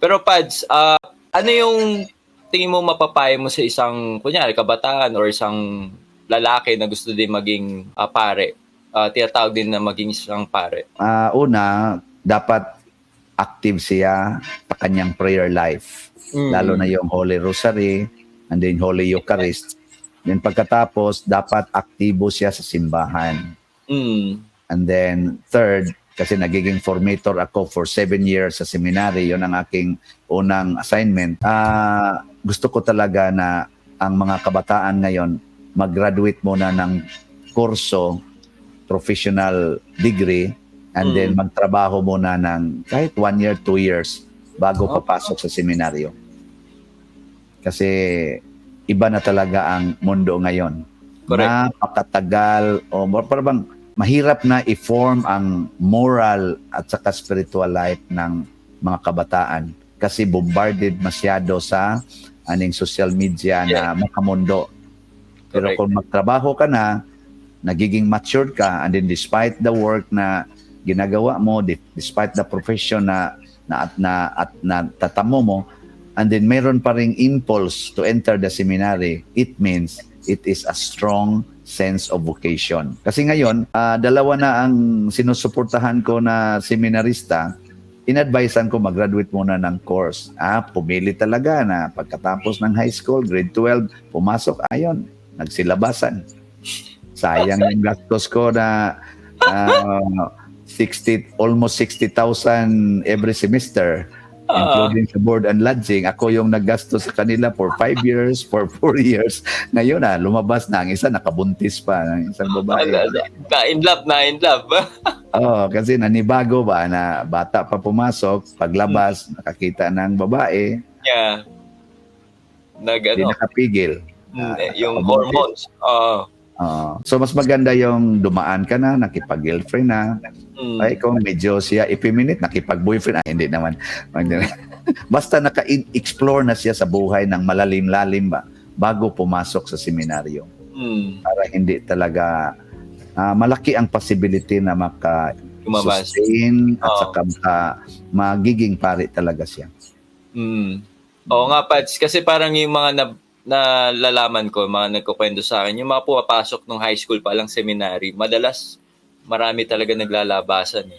Pero Pads, ano yung tingin mo mapapayo mo sa isang, kunyari, kabataan or isang lalaki na gusto din maging pare? Tinatawag din na maging isang pare. Una, dapat active siya sa kanyang prayer life. Lalo na yung Holy Rosary and then Holy Eucharist. Then pagkatapos, dapat aktibo siya sa simbahan. And then third, kasi nagiging formator ako for 7 years sa seminary, yun ang aking unang assignment. Gusto ko talaga na ang mga kabataan ngayon mag-graduate muna ng kurso, professional degree, and then magtrabaho muna ng kahit 1 year, 2 years bago papasok sa seminaryo. Kasi iba na talaga ang mundo ngayon. Correct. Napakatagal o parang mahirap na i-form ang moral at saka spiritual life ng mga kabataan kasi bombarded masyado sa aning social media na makamundo. Pero Correct. kung magtrabaho ka na, nagiging matured ka, and then despite the work na ginagawa mo, despite the profession na tatamo mo, and then mayroon pa ring impulse to enter the seminary, it means it is a strong sense of vocation. Kasi ngayon, dalawa na ang sinusuportahan ko na seminarista, in-advisean ko mag-graduate muna ng course. Pumili talaga na pagkatapos ng high school, grade 12, pumasok, ayon, nagsilabasan. Sayang yung gastos ko na almost 60,000 every semester, including sa board and lodging. Ako yung naggastos sa kanila for 5 years, for 4 years. Ngayon lumabas na ang isa, nakabuntis pa ng isang babae. Na-in love. Kasi nanibago ba na bata pa pumasok, paglabas, nakakita ng babae. Yeah. Hindi nakapigil. Yung hormones. So mas maganda yung dumaan ka na, nakipag-girlfriend na. Ay kung medyo siya effeminate, nakipag-boyfriend, hindi naman. Basta naka-explore na siya sa buhay ng malalim-lalim ba bago pumasok sa seminaryo. Para hindi talaga malaki ang possibility na maka-sustain at saka magiging pari talaga siya. Oo nga, Pads, kasi parang yung mga nalalaman ko, mga nagkukwento sa akin, yung mga pumapasok ng high school pa lang seminary, madalas marami talaga naglalabasan.